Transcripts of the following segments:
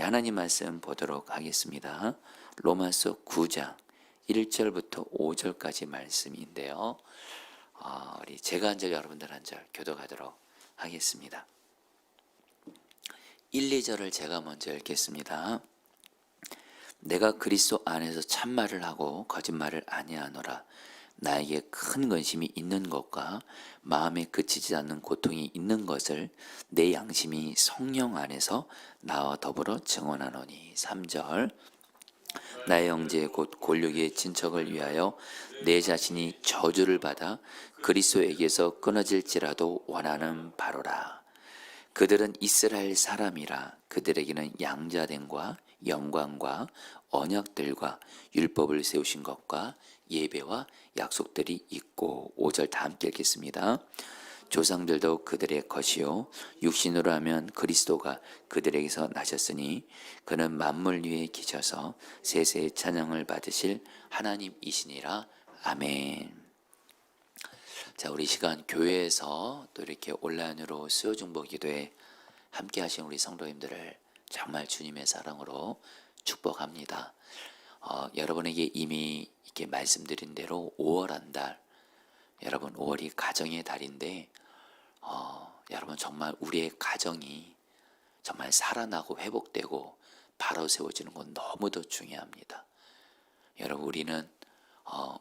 하나님 말씀 보도록 하겠습니다. 로마서 9장 1절부터 5절까지 말씀인데요. 우리 제가 한 절 여러분들 한 절 교독하도록 하겠습니다. 1, 2절을 제가 먼저 읽겠습니다. 내가 그리스도 안에서 참말을 하고 거짓말을 아니하노라. 나에게 큰 근심이 있는 것과 마음에 그치지 않는 고통이 있는 것을 내 양심이 성령 안에서 나와 더불어 증언하노니. 3절 나의 형제 곧 골육의 친척을 위하여 내 자신이 저주를 받아 그리스도에게서 끊어질지라도 원하는 바로라. 그들은 이스라엘 사람이라. 그들에게는 양자됨과 영광과 언약들과 율법을 세우신 것과 예배와 약속들이 있고. 5절 다 함께 읽겠습니다. 조상들도 그들의 것이요 육신으로 하면 그리스도가 그들에게서 나셨으니 그는 만물 위에 기셔서 세세의 찬양을 받으실 하나님이시니라. 아멘. 자, 우리 시간 교회에서 또 이렇게 온라인으로 수요 중보 기도에 함께 하신 우리 성도님들을 정말 주님의 사랑으로 축복합니다. 여러분에게 이미 이렇게 말씀드린 대로 5월 한 달, 여러분 5월이 가정의 달인데 여러분 정말 우리의 가정이 정말 살아나고 회복되고 바로 세워지는 건 너무도 중요합니다. 여러분 우리는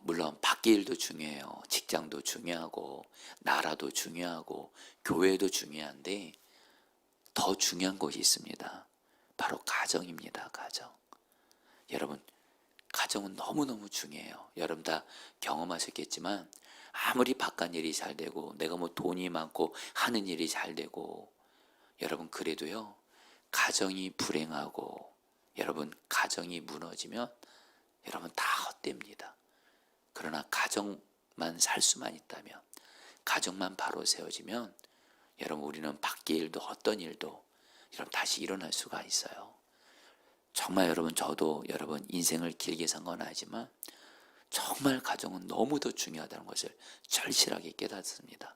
물론 밖의 일도 중요해요. 직장도 중요하고 나라도 중요하고 교회도 중요한데 더 중요한 것이 있습니다. 바로 가정입니다. 가정. 여러분 가정은 너무너무 중요해요. 여러분 다 경험하셨겠지만 아무리 바깥 일이 잘 되고 내가 뭐 돈이 많고 하는 일이 잘 되고 여러분 그래도요 가정이 불행하고 여러분 가정이 무너지면 여러분 다 헛됩니다. 그러나 가정만 살 수만 있다면 가정만 바로 세워지면 여러분 우리는 밖의 일도 어떤 일도 여러분 다시 일어날 수가 있어요. 정말 여러분 저도 여러분 인생을 길게 산 건 아니지만 정말 가정은 너무도 중요하다는 것을 절실하게 깨닫습니다.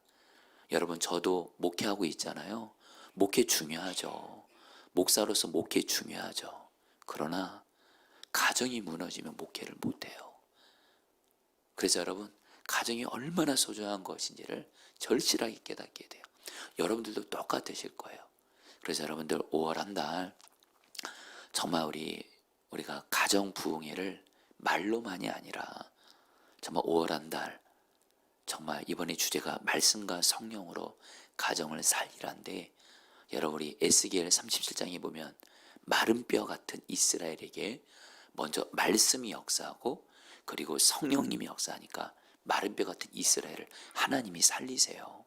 여러분 저도 목회하고 있잖아요. 목회 중요하죠. 목사로서 목회 중요하죠. 그러나 가정이 무너지면 목회를 못해요. 그래서 여러분 가정이 얼마나 소중한 것인지를 절실하게 깨닫게 돼요. 여러분들도 똑같으실 거예요. 그래서 여러분들 5월 한 달 정말 우리가 가정 부흥회를 말로만이 아니라 정말 5월 한 달 정말 이번에 주제가 말씀과 성령으로 가정을 살리란데 여러분 우리 에스겔 37장에 보면 마른 뼈 같은 이스라엘에게 먼저 말씀이 역사하고 그리고 성령님이 역사하니까 마른 뼈 같은 이스라엘을 하나님이 살리세요.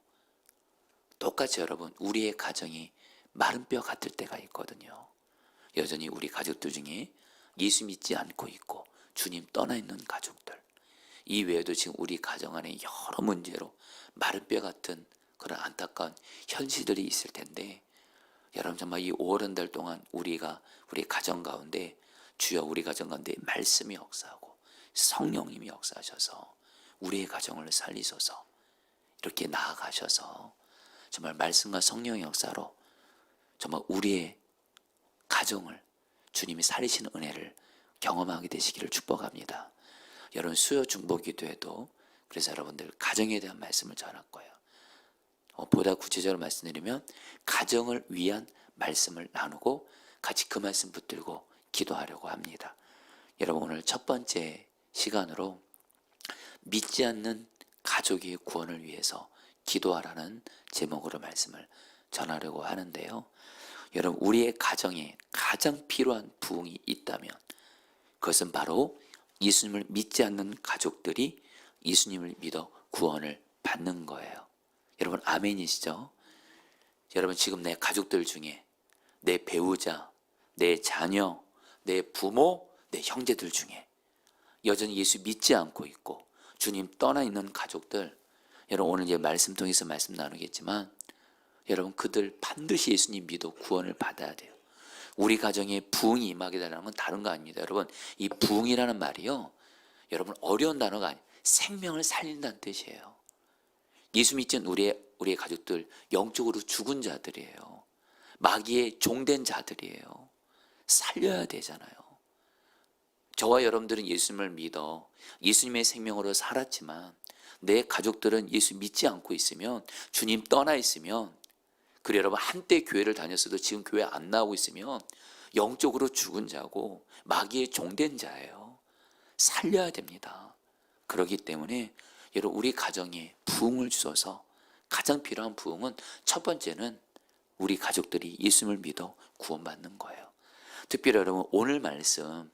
똑같이 여러분 우리의 가정이 마른 뼈 같을 때가 있거든요. 여전히 우리 가족들 중에 예수 믿지 않고 있고 주님 떠나 있는 가족들, 이 외에도 지금 우리 가정 안에 여러 문제로 마른 뼈 같은 그런 안타까운 현실들이 있을 텐데 여러분 정말 이 5월 한 달 동안 우리 가정 가운데 주여 우리 가정 가운데 말씀이 역사하고 성령님이 역사하셔서 우리의 가정을 살리소서. 이렇게 나아가셔서 정말 말씀과 성령의 역사로 정말 우리의 가정을 주님이 살리시는 은혜를 경험하게 되시기를 축복합니다. 여러분 수요 중보 기도에도 그래서 여러분들 가정에 대한 말씀을 전할 거예요. 보다 구체적으로 말씀드리면 가정을 위한 말씀을 나누고 같이 그 말씀 붙들고 기도하려고 합니다. 여러분 오늘 첫 번째 시간으로 믿지 않는 가족의 구원을 위해서 기도하라는 제목으로 말씀을 전하려고 하는데요. 여러분 우리의 가정에 가장 필요한 부흥이 있다면 그것은 바로 예수님을 믿지 않는 가족들이 예수님을 믿어 구원을 받는 거예요. 여러분 아멘이시죠? 여러분 지금 내 가족들 중에 내 배우자, 내 자녀, 내 부모, 내 형제들 중에 여전히 예수 믿지 않고 있고 주님 떠나 있는 가족들, 여러분 오늘 이제 말씀 통해서 말씀 나누겠지만 여러분 그들 반드시 예수님 믿어 구원을 받아야 돼요. 우리 가정에 부흥이 임하게 되는 건 다른 거 아닙니다. 여러분 이 부흥이라는 말이요 여러분 어려운 단어가 아니에요. 생명을 살린다는 뜻이에요. 예수 믿지 않는 우리의 가족들 영적으로 죽은 자들이에요. 마귀의 종된 자들이에요. 살려야 되잖아요. 저와 여러분들은 예수님을 믿어 예수님의 생명으로 살았지만 내 가족들은 예수 믿지 않고 있으면, 주님 떠나 있으면, 그래 여러분 한때 교회를 다녔어도 지금 교회 안 나오고 있으면 영적으로 죽은 자고 마귀의 종된 자예요. 살려야 됩니다. 그렇기 때문에 여러분 우리 가정에 부흥을 주셔서, 가장 필요한 부흥은 첫 번째는 우리 가족들이 예수님을 믿어 구원받는 거예요. 특별히 여러분 오늘 말씀은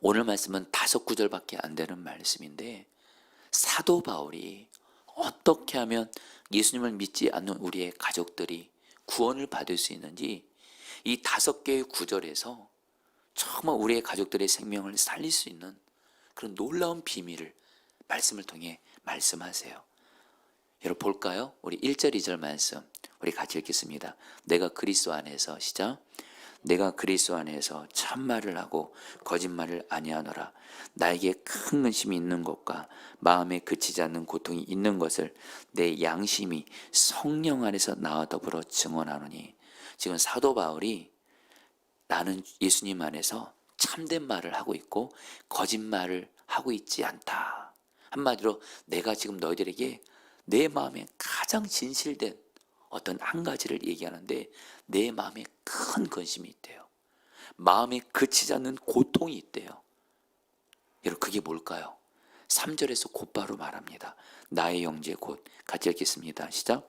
5구절밖에 안 되는 말씀인데, 사도 바울이 어떻게 하면 예수님을 믿지 않는 우리의 가족들이 구원을 받을 수 있는지 이 5개의 구절에서 정말 우리의 가족들의 생명을 살릴 수 있는 그런 놀라운 비밀을 말씀을 통해 말씀하세요. 여러분 볼까요? 우리 1절 2절 말씀 우리 같이 읽겠습니다. 내가 그리스도 안에서, 시작. 내가 그리스도 안에서 참말을 하고 거짓말을 아니하노라. 나에게 큰 근심이 있는 것과 마음에 그치지 않는 고통이 있는 것을 내 양심이 성령 안에서 나와 더불어 증언하노니. 지금 사도 바울이 나는 예수님 안에서 참된 말을 하고 있고 거짓말을 하고 있지 않다. 한마디로 내가 지금 너희들에게 내 마음에 가장 진실된 어떤 한 가지를 얘기하는데, 내 마음에 큰 근심이 있대요. 마음에 그치지 않는 고통이 있대요. 여러분 그게 뭘까요? 3절에서 곧바로 말합니다. 나의 형제 곧, 같이 읽겠습니다. 시작.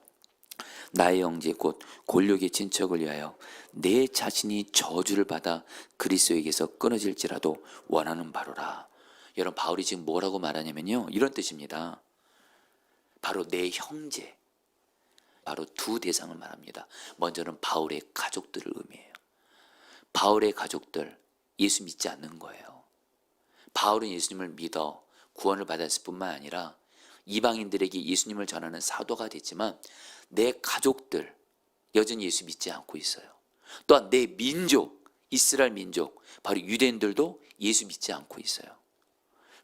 나의 형제 곧 골욕의 친척을 위하여 내 자신이 저주를 받아 그리스도에게서 끊어질지라도 원하는 바로라. 여러분 바울이 지금 뭐라고 말하냐면요, 이런 뜻입니다. 바로 내 형제, 바로 두 대상을 말합니다. 먼저는 바울의 가족들을 의미해요. 바울의 가족들, 예수 믿지 않는 거예요. 바울은 예수님을 믿어 구원을 받았을 뿐만 아니라 이방인들에게 예수님을 전하는 사도가 됐지만 내 가족들 여전히 예수 믿지 않고 있어요. 또한 내 민족, 이스라엘 민족, 바로 유대인들도 예수 믿지 않고 있어요.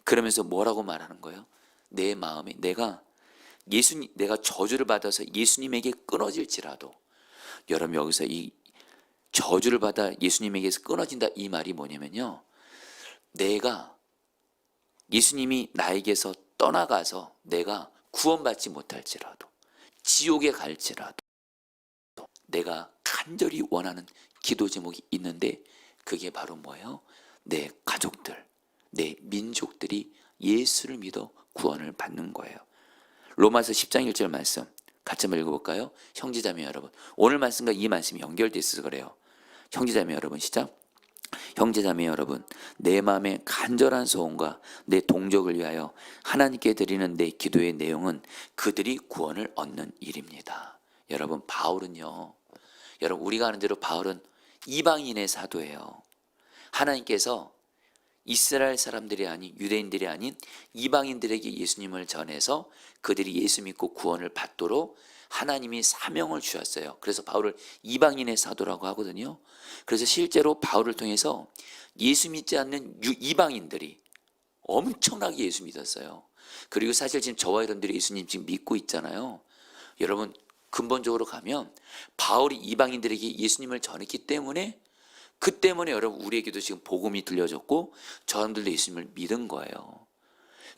그러면서 뭐라고 말하는 거예요? 내 마음에 내가 저주를 받아서 예수님에게 끊어질지라도. 여러분 여기서 이 저주를 받아 예수님에게서 끊어진다, 이 말이 뭐냐면요, 내가 예수님이 나에게서 떠나가서 내가 구원받지 못할지라도, 지옥에 갈지라도 내가 간절히 원하는 기도 제목이 있는데, 그게 바로 뭐예요? 내 가족들, 내 민족들이 예수를 믿어 구원을 받는 거예요. 로마서 10장 1절 말씀 같이 한번 읽어볼까요? 형제자매 여러분, 오늘 말씀과 이 말씀이 연결되어 있어서 그래요. 형제자매 여러분, 시작. 형제자매 여러분, 내 마음의 간절한 소원과 내 동족을 위하여 하나님께 드리는 내 기도의 내용은 그들이 구원을 얻는 일입니다. 여러분 바울은요, 여러분 우리가 아는 대로 바울은 이방인의 사도예요. 하나님께서 이스라엘 사람들이 아닌, 유대인들이 아닌 이방인들에게 예수님을 전해서 그들이 예수 믿고 구원을 받도록 하나님이 사명을 주셨어요. 그래서 바울을 이방인의 사도라고 하거든요. 그래서 실제로 바울을 통해서 예수 믿지 않는 이방인들이 엄청나게 예수 믿었어요. 그리고 사실 지금 저와 여러분들이 예수님 지금 믿고 있잖아요. 여러분 근본적으로 가면 바울이 이방인들에게 예수님을 전했기 때문에, 그 때문에 여러분 우리에게도 지금 복음이 들려졌고 저들도 예수님을 믿은 거예요.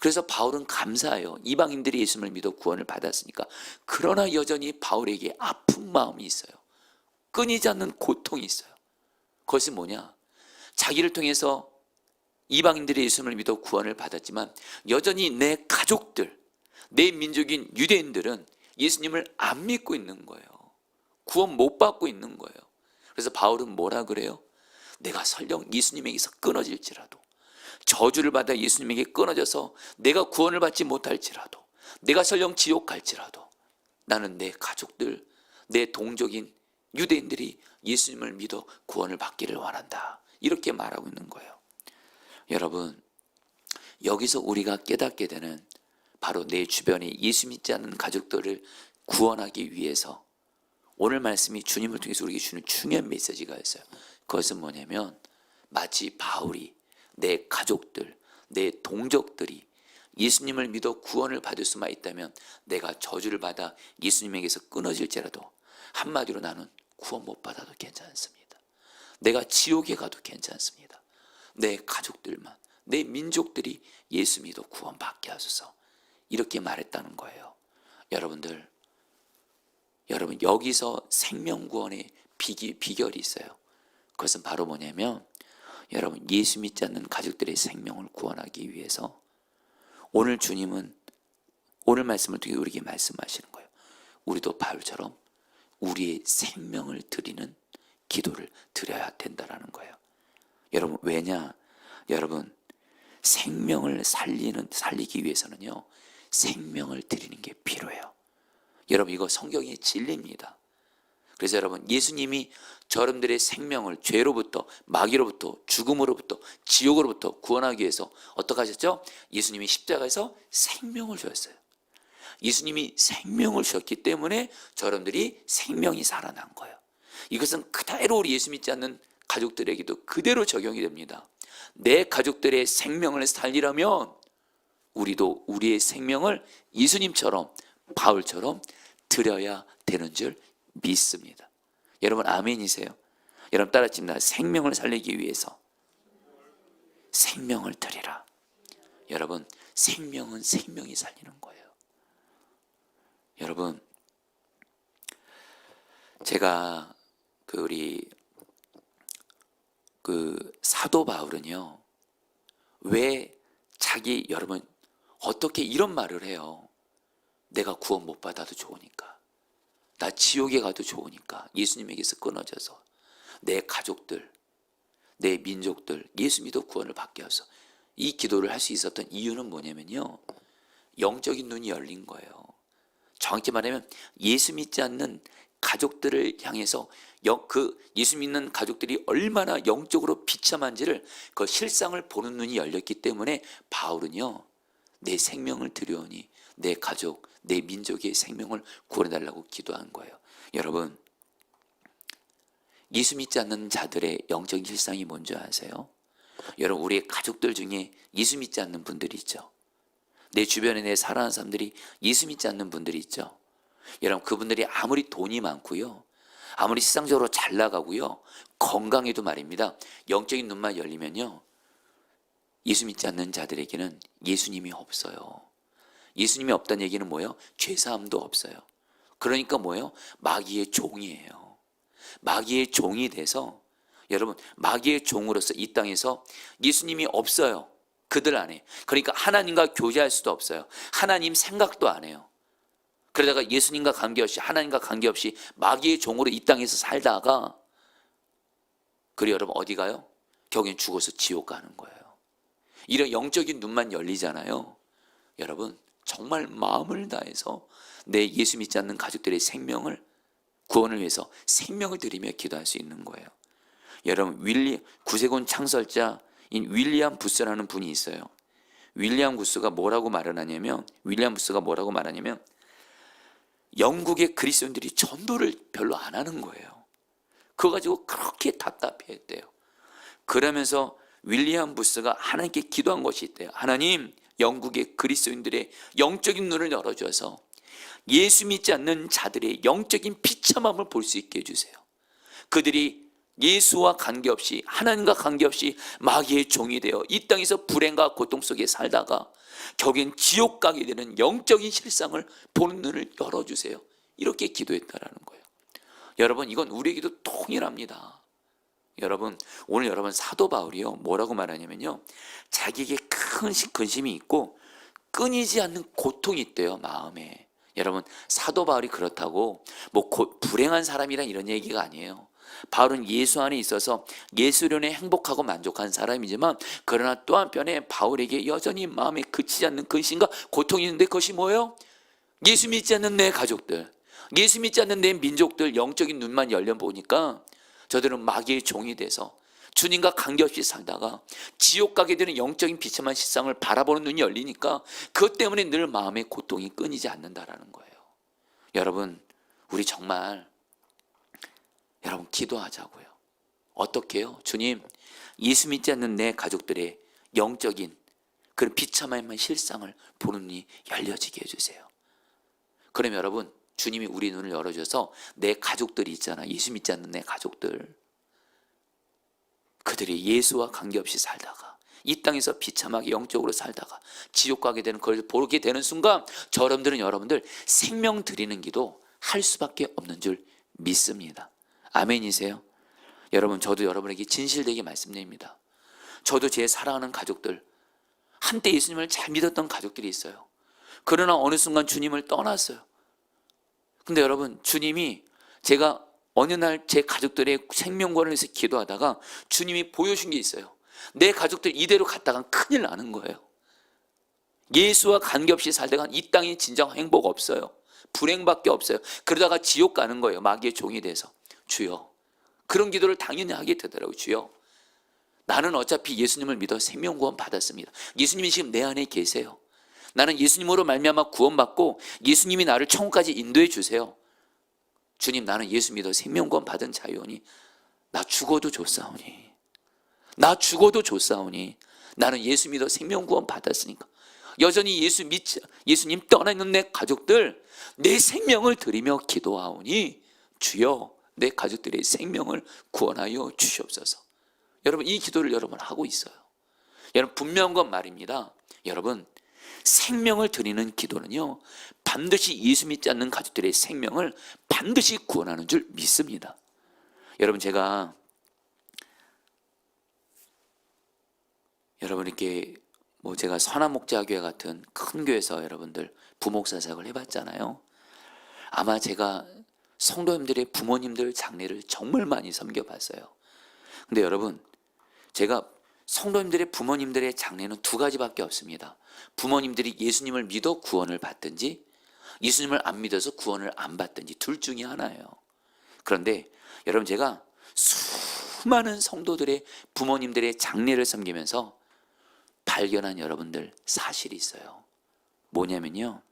그래서 바울은 감사해요. 이방인들이 예수님을 믿어 구원을 받았으니까. 그러나 여전히 바울에게 아픈 마음이 있어요. 끊이지 않는 고통이 있어요. 그것이 뭐냐? 자기를 통해서 이방인들이 예수님을 믿어 구원을 받았지만 여전히 내 가족들, 내 민족인 유대인들은 예수님을 안 믿고 있는 거예요. 구원 못 받고 있는 거예요. 그래서 바울은 뭐라 그래요? 내가 설령 예수님에게서 끊어질지라도, 저주를 받아 예수님에게 끊어져서 내가 구원을 받지 못할지라도, 내가 설령 지옥 갈지라도 나는 내 가족들, 내 동족인 유대인들이 예수님을 믿어 구원을 받기를 원한다. 이렇게 말하고 있는 거예요. 여러분 여기서 우리가 깨닫게 되는, 바로 내 주변에 예수 믿지 않는 가족들을 구원하기 위해서 오늘 말씀이 주님을 통해서 우리에게 주는 중요한 메시지가 있어요. 그것은 뭐냐면, 마치 바울이 내 가족들, 내 동족들이 예수님을 믿어 구원을 받을 수만 있다면 내가 저주를 받아 예수님에게서 끊어질지라도 한마디로 나는 구원 못 받아도 괜찮습니다. 내가 지옥에 가도 괜찮습니다. 내 가족들만, 내 민족들이 예수 믿어 구원받게 하소서. 이렇게 말했다는 거예요. 여러분들, 여러분 여기서 생명구원의 비결이 있어요. 그것은 바로 뭐냐면, 여러분 예수 믿지 않는 가족들의 생명을 구원하기 위해서 오늘 주님은 오늘 말씀을 통해 우리에게 말씀하시는 거예요. 우리도 바울처럼 우리의 생명을 드리는 기도를 드려야 된다라는 거예요. 여러분 왜냐? 여러분 생명을 살리기 위해서는요, 생명을 드리는 게 필요해요. 여러분 이거 성경의 진리입니다. 그래서 여러분 예수님이 저러분들의 생명을 죄로부터, 마귀로부터, 죽음으로부터, 지옥으로부터 구원하기 위해서 어떻게 하셨죠? 예수님이 십자가에서 생명을 주셨어요. 예수님이 생명을 주셨기 때문에 저러분들이 생명이 살아난 거예요. 이것은 그대로 우리 예수 믿지 않는 가족들에게도 그대로 적용이 됩니다. 내 가족들의 생명을 살리려면 우리도 우리의 생명을 예수님처럼, 바울처럼 드려야 되는 줄 믿습니다. 여러분 아멘이세요? 여러분 따라칩니다. 생명을 살리기 위해서 생명을 드리라. 여러분 생명은 생명이 살리는 거예요. 여러분 제가 우리 사도 바울은요, 왜 자기, 여러분 어떻게 이런 말을 해요? 내가 구원 못 받아도 좋으니까, 나 지옥에 가도 좋으니까, 예수님에게서 끊어져서 내 가족들, 내 민족들 예수 믿어 구원을 받게 하소서. 이 기도를 할 수 있었던 이유는 뭐냐면요, 영적인 눈이 열린 거예요. 정확히 말하면 예수 믿지 않는 가족들을 향해서 예수 믿는 가족들이 얼마나 영적으로 비참한지를 그 실상을 보는 눈이 열렸기 때문에 바울은요, 내 생명을 드려오니 내 가족, 내 민족의 생명을 구원해달라고 기도한 거예요. 여러분 예수 믿지 않는 자들의 영적인 실상이 뭔지 아세요? 여러분 우리의 가족들 중에 예수 믿지 않는 분들이 있죠. 내 주변에 내 사랑하는 사람들이 예수 믿지 않는 분들이 있죠. 여러분 그분들이 아무리 돈이 많고요, 아무리 세상적으로 잘 나가고요, 건강해도 말입니다, 영적인 눈만 열리면요, 예수 믿지 않는 자들에게는 예수님이 없어요. 예수님이 없다는 얘기는 뭐예요? 죄사함도 없어요. 그러니까 뭐예요? 마귀의 종이에요. 마귀의 종이 돼서, 여러분 마귀의 종으로서 이 땅에서 예수님이 없어요. 그들 안에. 그러니까 하나님과 교제할 수도 없어요. 하나님 생각도 안 해요. 그러다가 예수님과 관계없이, 하나님과 관계없이 마귀의 종으로 이 땅에서 살다가, 그리고 여러분 어디 가요? 결국엔 죽어서 지옥 가는 거예요. 이런 영적인 눈만 열리잖아요. 여러분 정말 마음을 다해서 내 예수 믿지 않는 가족들의 생명을, 구원을 위해서 생명을 드리며 기도할 수 있는 거예요. 여러분 구세군 창설자인 윌리엄 부스라는 분이 있어요. 윌리엄 부스가 뭐라고 말하냐면, 영국의 그리스도인들이 전도를 별로 안 하는 거예요. 그거 가지고 그렇게 답답해했대요. 그러면서 윌리엄 부스가 하나님께 기도한 것이 있대요. 하나님, 영국의 그리스도인들의 영적인 눈을 열어줘서 예수 믿지 않는 자들의 영적인 비참함을 볼 수 있게 해주세요. 그들이 예수와 관계없이, 하나님과 관계없이 마귀의 종이 되어 이 땅에서 불행과 고통 속에 살다가 결국엔 지옥 가게 되는 영적인 실상을 보는 눈을 열어주세요. 이렇게 기도했다라는 거예요. 여러분 이건 우리에게도 통일합니다. 여러분 오늘 여러분 사도 바울이요 뭐라고 말하냐면요, 자기에게 큰 근심이 있고 끊이지 않는 고통이 있대요, 마음에. 여러분 사도 바울이 그렇다고 뭐 불행한 사람이란 이런 얘기가 아니에요. 바울은 예수 안에 있어서 예수련에 행복하고 만족한 사람이지만, 그러나 또 한편에 바울에게 여전히 마음에 그치지 않는 근심과 고통이 있는데, 그것이 뭐예요? 예수 믿지 않는 내 가족들, 예수 믿지 않는 내 민족들 영적인 눈만 열려보니까 저들은 마귀의 종이 돼서 주님과 관계없이 살다가 지옥 가게 되는 영적인 비참한 실상을 바라보는 눈이 열리니까 그것 때문에 늘 마음의 고통이 끊이지 않는다라는 거예요. 여러분 우리 정말 여러분 기도하자고요. 어떻게 해요? 주님, 예수 믿지 않는 내 가족들의 영적인 그런 비참한 실상을 보는 눈이 열려지게 해주세요. 그럼 여러분 주님이 우리 눈을 열어줘서 내 가족들이 있잖아, 예수 믿지 않는 내 가족들, 그들이 예수와 관계없이 살다가 이 땅에서 비참하게 영적으로 살다가 지옥 가게 되는 걸 보게 되는 순간 여러분들 생명 드리는 기도 할 수밖에 없는 줄 믿습니다. 아멘이세요? 여러분, 저도 여러분에게 진실되게 말씀드립니다. 저도 제 사랑하는 가족들, 한때 예수님을 잘 믿었던 가족들이 있어요. 그러나 어느 순간 주님을 떠났어요. 근데 여러분, 주님이, 제가 어느 날 제 가족들의 생명권을 위해서 기도하다가 주님이 보여준 게 있어요. 내 가족들 이대로 갔다간 큰일 나는 거예요. 예수와 관계없이 살다간 이 땅에 진정 행복 없어요. 불행밖에 없어요. 그러다가 지옥 가는 거예요. 마귀의 종이 돼서. 주여, 그런 기도를 당연히 하게 되더라고요. 주여, 나는 어차피 예수님을 믿어 생명구원 받았습니다. 예수님이 지금 내 안에 계세요. 나는 예수님으로 말미암아 구원받고 예수님이 나를 천국까지 인도해 주세요. 주님, 나는 예수 믿어 생명구원 받은 자유오니 나 죽어도 좋사오니, 나 죽어도 좋사오니, 나는 예수 믿어 생명구원 받았으니까 여전히 예수님 떠나 있는 내 가족들, 내 생명을 드리며 기도하오니 주여, 내 가족들의 생명을 구원하여 주시옵소서. 여러분, 이 기도를 여러분 하고 있어요. 여러분, 분명한 건 말입니다. 여러분, 생명을 드리는 기도는요, 반드시 예수 믿지 않는 가족들의 생명을 반드시 구원하는 줄 믿습니다. 여러분, 제가 여러분께 제가 선한목자교회 같은 큰 교회에서 여러분들 부목사 사역을 해봤잖아요. 아마 제가 성도님들의 부모님들 장례를 정말 많이 섬겨봤어요. 근데 여러분, 제가 성도님들의 부모님들의 장례는 두 가지밖에 없습니다. 부모님들이 예수님을 믿어 구원을 받든지 예수님을 안 믿어서 구원을 안 받든지 둘 중에 하나예요. 그런데 여러분, 제가 수많은 성도들의 부모님들의 장례를 섬기면서 발견한 여러분들 사실이 있어요. 뭐냐면요,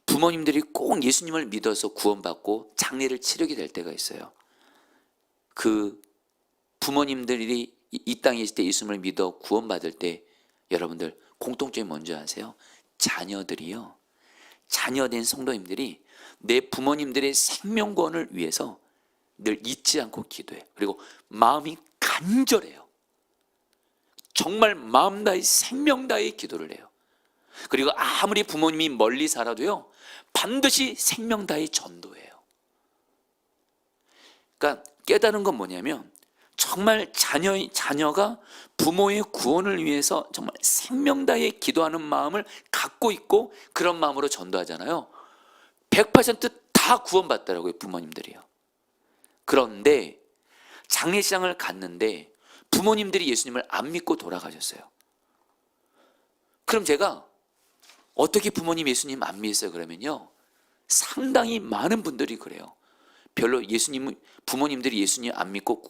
부모님들이 꼭 예수님을 믿어서 구원받고 장례를 치르게 될 때가 있어요. 그 부모님들이 이 땅에 있을 때 예수님을 믿어 구원받을 때 여러분들 공통점이 뭔지 아세요? 자녀들이요, 자녀된 성도님들이 내 부모님들의 생명권을 위해서 늘 잊지 않고 기도해요. 그리고 마음이 간절해요. 정말 마음 다해 생명 다해 기도를 해요. 그리고 아무리 부모님이 멀리 살아도요, 반드시 생명 다해 전도해요. 그러니까 깨달은 건 뭐냐면, 정말 자녀가 부모의 구원을 위해서 정말 생명 다해 기도하는 마음을 갖고 있고 그런 마음으로 전도하잖아요. 100%다 구원받더라고요, 부모님들이요. 그런데 장례식장을 갔는데 부모님들이 예수님을 안 믿고 돌아가셨어요. 그럼 제가 어떻게 부모님 예수님 안 믿으세요? 그러면요, 상당히 많은 분들이 그래요. 별로 부모님들이 예수님 안 믿고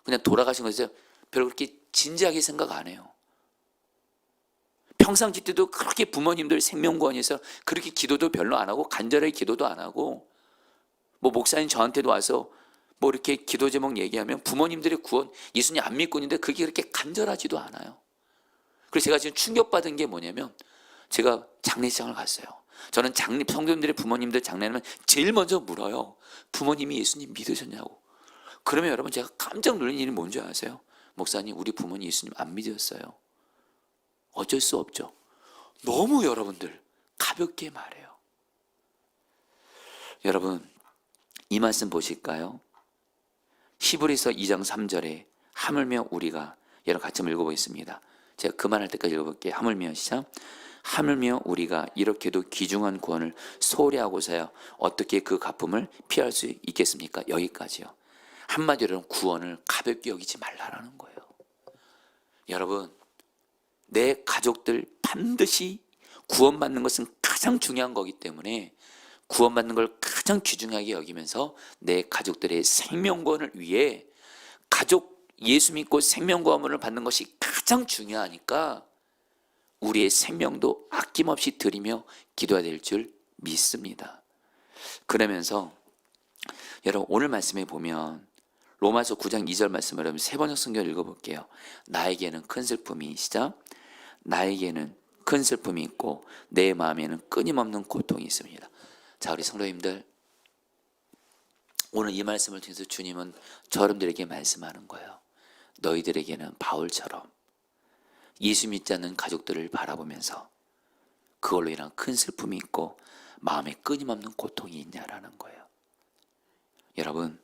그냥 돌아가신 것에 별로 그렇게 진지하게 생각 안 해요. 평상시 때도 그렇게 부모님들 생명구원에서 그렇게 기도도 별로 안 하고 간절하게 기도도 안 하고, 목사님 저한테도 와서 이렇게 기도 제목 얘기하면 부모님들의 구원, 예수님 안 믿고 있는데 그게 그렇게 간절하지도 않아요. 그래서 제가 지금 충격받은 게 뭐냐면, 제가 장례식장을 갔어요. 저는 성도님들의 부모님들 장례하면 제일 먼저 물어요. 부모님이 예수님 믿으셨냐고. 그러면 여러분, 제가 깜짝 놀란 일이 뭔지 아세요? 목사님, 우리 부모님 예수님 안 믿었어요. 어쩔 수 없죠. 너무 여러분들 가볍게 말해요. 여러분, 이 말씀 보실까요? 히브리서 2장 3절에 하물며 우리가, 여러분 같이 한번 읽어보겠습니다. 제가 그만할 때까지 읽어볼게요. 하물며, 시작. 하물며 우리가 이렇게도 귀중한 구원을 소홀히 하고서야 어떻게 그 갚음을 피할 수 있겠습니까? 여기까지요. 한마디로 구원을 가볍게 여기지 말라라는 거예요. 여러분, 내 가족들 반드시 구원받는 것은 가장 중요한 거기 때문에 구원받는 걸 가장 귀중하게 여기면서 내 가족들의 생명권을 위해, 가족 예수 믿고 생명구원을 받는 것이 가장 중요하니까 우리의 생명도 아낌없이 드리며 기도해야 될 줄 믿습니다. 그러면서 여러분, 오늘 말씀에 보면 로마서 9장 2절 말씀을 여러분 세 번역 성경을 읽어볼게요. 나에게는 큰 슬픔이, 시작. 나에게는 큰 슬픔이 있고 내 마음에는 끊임없는 고통이 있습니다. 자, 우리 성도님들, 오늘 이 말씀을 통해서 주님은 저러들에게 말씀하는 거예요. 너희들에게는 바울처럼 예수 믿지 않는 가족들을 바라보면서 그걸로 인한 큰 슬픔이 있고 마음에 끊임없는 고통이 있냐라는 거예요. 여러분,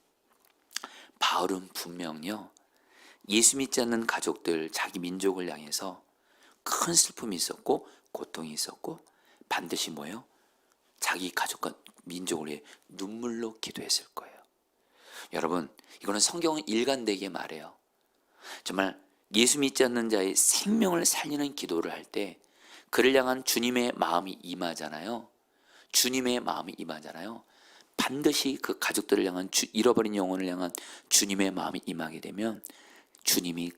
바울은 분명요, 예수 믿지 않는 가족들, 자기 민족을 향해서 큰 슬픔이 있었고 고통이 있었고 반드시 뭐예요? 자기 가족과 민족을 위해 눈물로 기도했을 거예요. 여러분, 이거는 성경은 일관되게 말해요. 정말 예수 믿지 않는 자의 생명을 살리는 기도를 할 때 그를 향한 주님의 마음이 임하잖아요. 주님의 마음이 임하잖아요. 반드시 그 가족들을 향한, 잃어버린 영혼을 향한 주님의 마음이 임하게 되면 주님이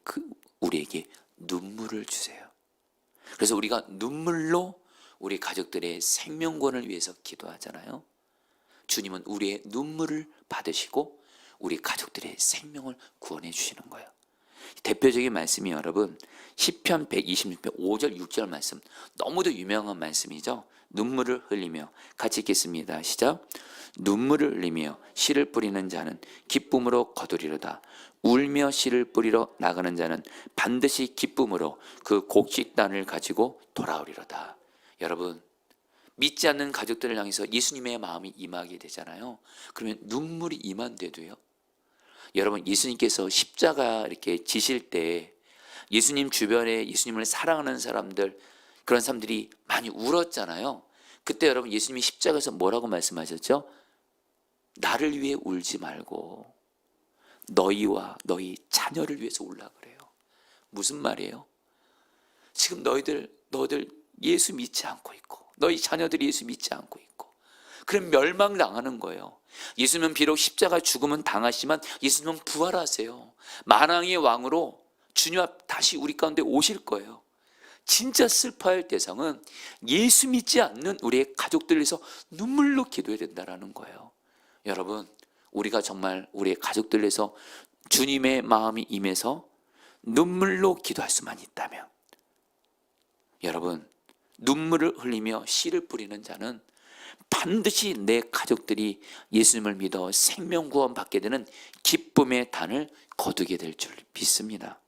우리에게 눈물을 주세요. 그래서 우리가 눈물로 우리 가족들의 생명권을 위해서 기도하잖아요. 주님은 우리의 눈물을 받으시고 우리 가족들의 생명을 구원해 주시는 거예요. 대표적인 말씀이 여러분 시편 126편 5절 6절 말씀, 너무도 유명한 말씀이죠. 눈물을 흘리며, 같이 읽겠습니다. 시작. 눈물을 흘리며 씨를 뿌리는 자는 기쁨으로 거두리로다. 울며 씨를 뿌리러 나가는 자는 반드시 기쁨으로 그 곡식단을 가지고 돌아오리로다. 여러분, 믿지 않는 가족들을 향해서 예수님의 마음이 임하게 되잖아요. 그러면 눈물이 임한데도요, 여러분, 예수님께서 십자가 이렇게 지실 때 예수님 주변에 예수님을 사랑하는 사람들, 그런 사람들이 많이 울었잖아요. 그때 여러분 예수님이 십자가에서 뭐라고 말씀하셨죠? 나를 위해 울지 말고 너희와 너희 자녀를 위해서 울라 그래요. 무슨 말이에요? 지금 너희들 예수 믿지 않고 있고 너희 자녀들이 예수 믿지 않고 있고 그럼 멸망당하는 거예요. 예수님은 비록 십자가 죽음은 당하시지만 예수님은 부활하세요. 만왕의 왕으로 주님 앞 다시 우리 가운데 오실 거예요. 진짜 슬퍼할 대상은 예수 믿지 않는 우리의 가족들을 위해서 눈물로 기도해야 된다는 거예요. 여러분, 우리가 정말 우리의 가족들을 위해서 주님의 마음이 임해서 눈물로 기도할 수만 있다면, 여러분, 눈물을 흘리며 씨를 뿌리는 자는 반드시 내 가족들이 예수님을 믿어 생명 구원 받게 되는 기쁨의 단을 거두게 될 줄 믿습니다.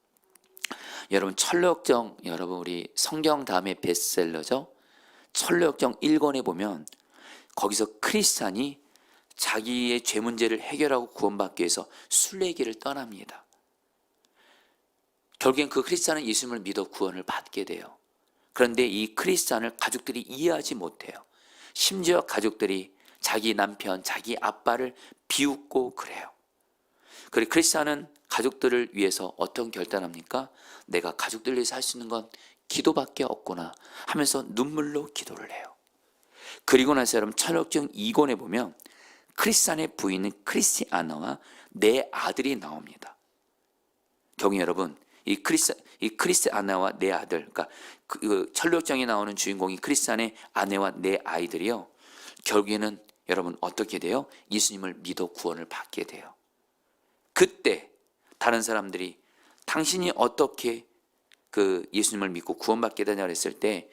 여러분, 철로역정, 여러분 우리 성경 다음에 베스트셀러죠. 철로역정 1권에 보면 거기서 크리스찬이 자기의 죄 문제를 해결하고 구원받기 위해서 순례길을 떠납니다. 결국엔 그 크리스찬은 예수님을 믿어 구원을 받게 돼요. 그런데 이 크리스찬을 가족들이 이해하지 못해요. 심지어 가족들이 자기 남편, 자기 아빠를 비웃고 그래요. 그리고 크리스찬은 가족들을 위해서 어떤 결단합니까? 내가 가족들을 위해서 할 수 있는 건 기도밖에 없구나 하면서 눈물로 기도를 해요. 그리고 나서 여러분 철학적 2권에 보면 크리스찬의 부인은 크리스티아나와 내 아들이 나옵니다. 경희 여러분, 이 크리스티아나와 내 아들, 그러니까 그 철학정에 나오는 주인공이 크리스찬의 아내와 내 아이들이요, 결국에는 여러분 어떻게 돼요? 예수님을 믿어 구원을 받게 돼요. 그때 다른 사람들이 당신이 어떻게 그 예수님을 믿고 구원받게 되냐 그랬을 때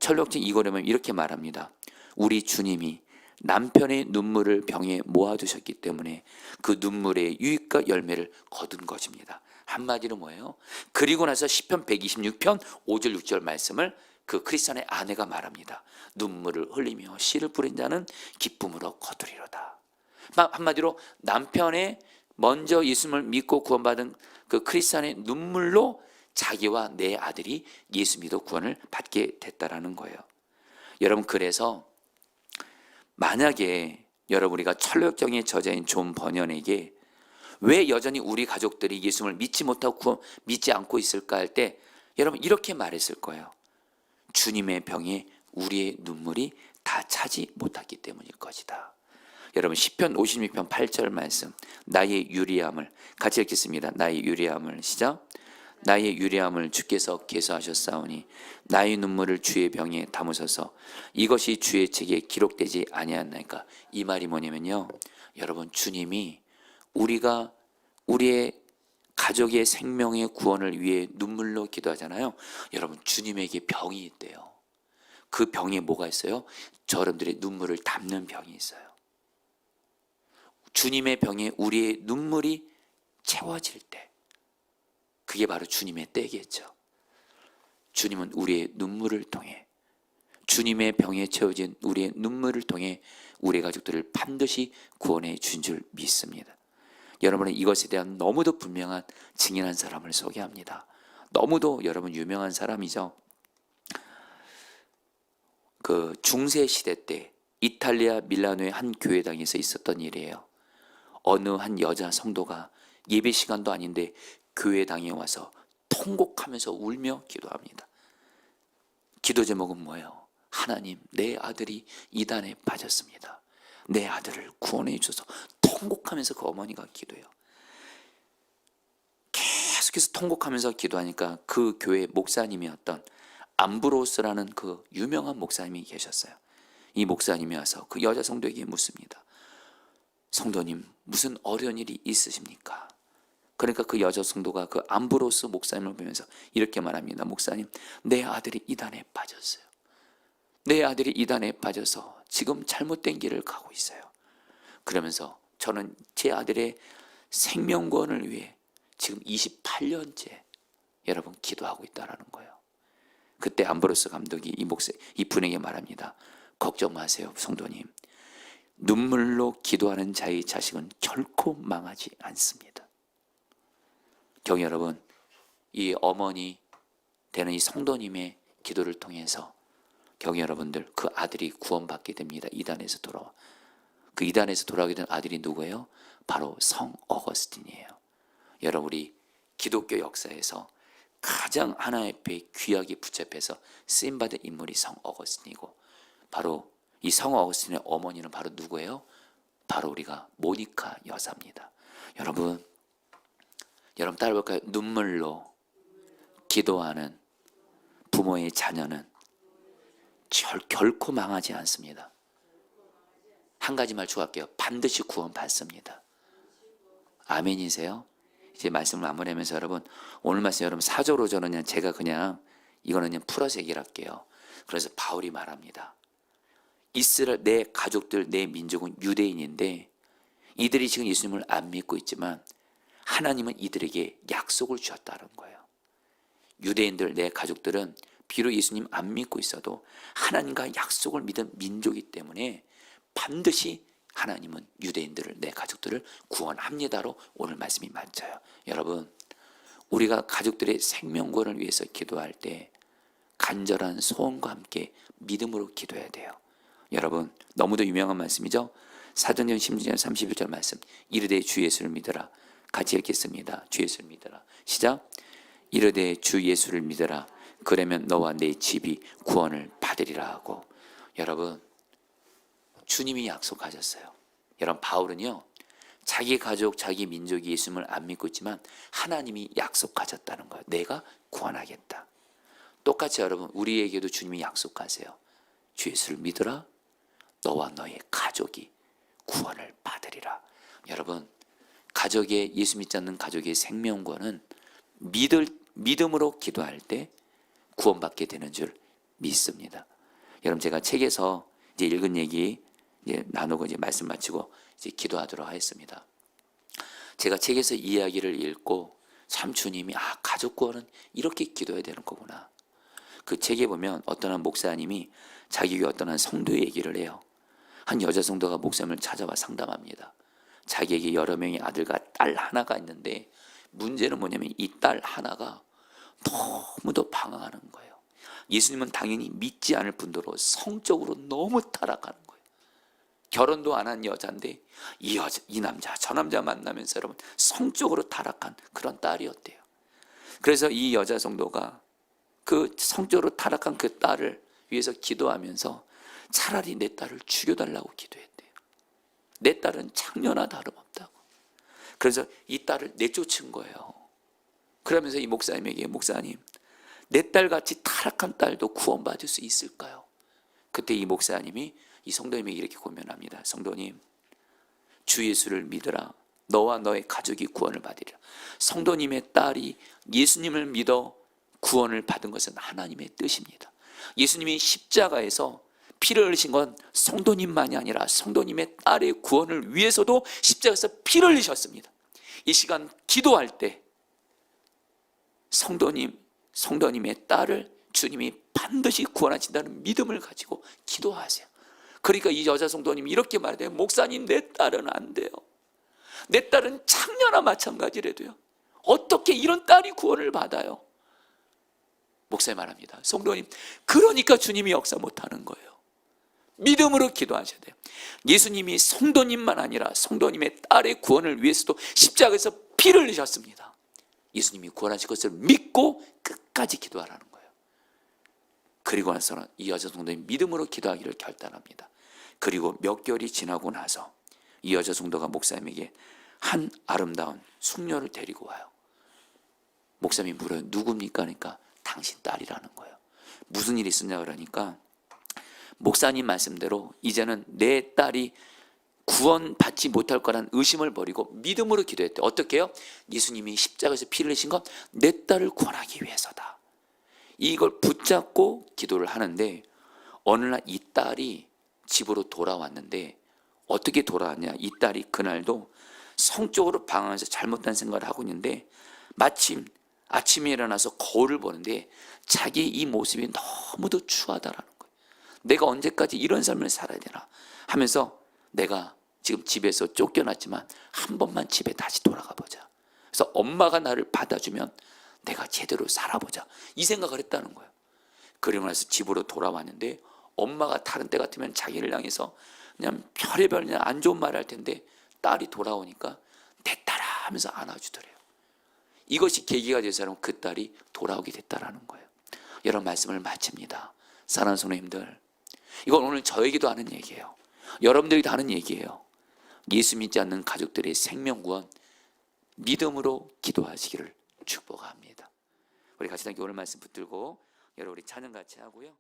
철학적 2권에 보면 이렇게 말합니다. 우리 주님이 남편의 눈물을 병에 모아두셨기 때문에 그 눈물의 유익과 열매를 거둔 것입니다. 한마디로 뭐예요? 그리고 나서 시편 126편 5절 6절 말씀을 그 크리스찬의 아내가 말합니다. 눈물을 흘리며 씨를 뿌린 자는 기쁨으로 거두리로다. 한마디로 남편의 먼저 예수님을 믿고 구원받은 그 크리스찬의 눈물로 자기와 내 아들이 예수 믿어 구원을 받게 됐다라는 거예요. 여러분, 그래서 만약에 여러분 우리가 철로역정의 저자인 존 버년에게 왜 여전히 우리 가족들이 예수님을 믿지 못하고 믿지 않고 있을까 할 때 여러분 이렇게 말했을 거예요. 주님의 병에 우리의 눈물이 다 차지 못했기 때문일 것이다. 여러분 시편 56편 8절 말씀, 나의 유리함을 같이 읽겠습니다. 나의 유리함을 시작. 나의 유리함을 주께서 계수하셨사오니 나의 눈물을 주의 병에 담으소서. 이것이 주의 책에 기록되지 아니하나이까. 이 말이 뭐냐면요, 여러분 주님이 우리가 우리의 가족의 생명의 구원을 위해 눈물로 기도하잖아요. 여러분 주님에게 병이 있대요. 그 병에 뭐가 있어요? 여러분들의 눈물을 담는 병이 있어요. 주님의 병에 우리의 눈물이 채워질 때, 그게 바로 주님의 때겠죠. 주님은 우리의 눈물을 통해, 주님의 병에 채워진 우리의 눈물을 통해 우리 가족들을 반드시 구원해 준 줄 믿습니다. 여러분은 이것에 대한 너무도 분명한 증인한 사람을 소개합니다. 너무도 여러분 유명한 사람이죠. 그 중세 시대 때 이탈리아 밀라노의 한 교회당에서 있었던 일이에요. 어느 한 여자 성도가 예배 시간도 아닌데 교회당에 와서 통곡하면서 울며 기도합니다. 기도 제목은 뭐예요? 하나님, 내 아들이 이단에 빠졌습니다. 내 아들을 구원해 주소서. 통곡하면서 그 어머니가 기도해요. 계속해서 통곡하면서 기도하니까 그 교회 목사님이었던 암브로스라는 그 유명한 목사님이 계셨어요. 이 목사님이 와서 그 여자 성도에게 묻습니다. 성도님, 무슨 어려운 일이 있으십니까? 그러니까 그 여자 성도가 그 암브로스 목사님을 보면서 이렇게 말합니다. 목사님, 내 아들이 이단에 빠졌어요. 내 아들이 이단에 빠져서 지금 잘못된 길을 가고 있어요. 그러면서 저는 제 아들의 생명권을 위해 지금 28년째 여러분 기도하고 있다라는 거예요. 그때 암브로스 감독이 이 분에게 말합니다. 걱정 마세요, 성도님. 눈물로 기도하는 자의 자식은 결코 망하지 않습니다. 경우 여러분, 이 어머니 되는 이 성도님의 기도를 통해서 경우 여러분들, 그 아들이 구원받게 됩니다. 이단에서 돌아와. 그 이단에서 돌아오게 된 아들이 누구예요? 바로 성 어거스틴이에요. 여러분, 우리 기독교 역사에서 가장 하나님 앞에 귀하게 붙잡혀서 쓰임받은 인물이 성 어거스틴이고, 바로 이 성 어거스틴의 어머니는 바로 누구예요? 바로 우리가 모니카 여사입니다. 여러분 따라볼까요? 눈물로 기도하는 부모의 자녀는 결코 망하지 않습니다. 한 가지만 추가할게요. 반드시 구원받습니다. 아멘이세요? 이제 말씀을 마무리하면서 여러분, 오늘 말씀 여러분 4절로 저는 제가 이거는 그냥 풀어서 얘기를 할게요. 그래서 바울이 말합니다. 이스라엘, 내 가족들, 내 민족은 유대인인데 이들이 지금 예수님을 안 믿고 있지만 하나님은 이들에게 약속을 주셨다는 거예요. 유대인들, 내 가족들은 비록 예수님 안 믿고 있어도 하나님과 약속을 믿은 민족이기 때문에 반드시 하나님은 유대인들을, 내 가족들을 구원합니다로 오늘 말씀이 맞아요. 여러분, 우리가 가족들의 생명권을 위해서 기도할 때 간절한 소원과 함께 믿음으로 기도해야 돼요. 여러분, 너무도 유명한 말씀이죠. 사도행전 16장 31절 말씀, 이르되 주 예수를 믿어라. 같이 읽겠습니다. 주 예수를 믿어라. 시작. 이르되 주 예수를 믿어라. 그러면 너와 내 집이 구원을 받으리라 하고. 여러분, 주님이 약속하셨어요. 여러분, 바울은요, 자기 가족, 자기 민족이 예수님을 안 믿고 있지만 하나님이 약속하셨다는 거예요. 내가 구원하겠다. 똑같이 여러분, 우리에게도 주님이 약속하세요. 주 예수를 믿어라. 너와 너의 가족이 구원을 받으리라. 여러분, 가족의, 예수 믿지 않는 가족의 생명권은 믿음으로 기도할 때 구원받게 되는 줄 믿습니다. 여러분, 제가 책에서 이제 읽은 얘기 이제 나누고 이제 말씀 마치고 이제 기도하도록 하겠습니다. 제가 책에서 이야기를 읽고 참 주님이 가족 구원은 이렇게 기도해야 되는 거구나. 그 책에 보면 어떤 한 목사님이 자기 교회 어떤 한 성도의 얘기를 해요. 한 여자 성도가 목사님을 찾아와 상담합니다. 자기에게 여러 명의 아들과 딸 하나가 있는데 문제는 뭐냐면 이 딸 하나가 너무도 방황하는 거예요. 예수님은 당연히 믿지 않을 뿐더러 성적으로 너무 타락하는 거예요. 결혼도 안 한 여자인데 이 남자 저 남자 만나면서 여러분 성적으로 타락한 그런 딸이었대요. 그래서 이 여자 성도가 그 성적으로 타락한 그 딸을 위해서 기도하면서 차라리 내 딸을 죽여달라고 기도했대요. 내 딸은 창녀나 다름없다고. 그래서 이 딸을 내쫓은 거예요. 그러면서 이 목사님에게, 목사님, 내 딸같이 타락한 딸도 구원받을 수 있을까요? 그때 이 목사님이 이 성도님에게 이렇게 고면합니다. 성도님, 주 예수를 믿으라. 너와 너의 가족이 구원을 받으리라. 성도님의 딸이 예수님을 믿어 구원을 받은 것은 하나님의 뜻입니다. 예수님이 십자가에서 피를 흘리신 건 성도님만이 아니라 성도님의 딸의 구원을 위해서도 십자가에서 피를 흘리셨습니다. 이 시간 기도할 때 성도님의 딸을 주님이 반드시 구원하신다는 믿음을 가지고 기도하세요. 그러니까 이 여자 성도님이 이렇게 말해요. 목사님, 내 딸은 안 돼요. 내 딸은 창녀나 마찬가지라도요. 어떻게 이런 딸이 구원을 받아요? 목사님 말합니다. 성도님, 그러니까 주님이 역사 못하는 거예요. 믿음으로 기도하셔야 돼요. 예수님이 성도님만 아니라 성도님의 딸의 구원을 위해서도 십자가에서 피를 흘리셨습니다. 예수님이 구원하실 것을 믿고 끝까지 기도하라는 거예요. 그리고 나서는 이 여자 성도님 믿음으로 기도하기를 결단합니다. 그리고 몇 개월이 지나고 나서 이 여자 성도가 목사님에게 한 아름다운 숙녀를 데리고 와요. 목사님이 물어요. 누굽니까? 그러니까 당신 딸이라는 거예요. 무슨 일이 있었냐 그러니까 목사님 말씀대로 이제는 내 딸이 구원받지 못할 거란 의심을 버리고 믿음으로 기도했대요. 어떻게 해요? 예수님이 십자가에서 피를 흘리신 건 내 딸을 구원하기 위해서다. 이걸 붙잡고 기도를 하는데 어느 날 이 딸이 집으로 돌아왔는데 어떻게 돌아왔냐. 이 딸이 그날도 성적으로 방황해서 잘못된 생각을 하고 있는데 마침 아침에 일어나서 거울을 보는데 자기 이 모습이 너무도 추하다라는 거예요. 내가 언제까지 이런 삶을 살아야 되나 하면서 내가 지금 집에서 쫓겨났지만 한 번만 집에 다시 돌아가 보자. 그래서 엄마가 나를 받아주면 내가 제대로 살아보자. 이 생각을 했다는 거예요. 그리고 나서 집으로 돌아왔는데 엄마가 다른 때 같으면 자기를 향해서 그냥 별의별 그냥 안 좋은 말을 할 텐데 딸이 돌아오니까 내 딸아 하면서 안아주더래요. 이것이 계기가 돼서 그 딸이 돌아오게 됐다라는 거예요. 여러분 말씀을 마칩니다. 사랑하는 성도님들, 이건 오늘 저에게도 하는 얘기예요. 여러분들에게도 하는 얘기예요. 예수 믿지 않는 가족들의 생명구원 믿음으로 기도하시기를 축복합니다. 우리 같이 오늘 말씀 붙들고 여러분 우리 찬양 같이 하고요.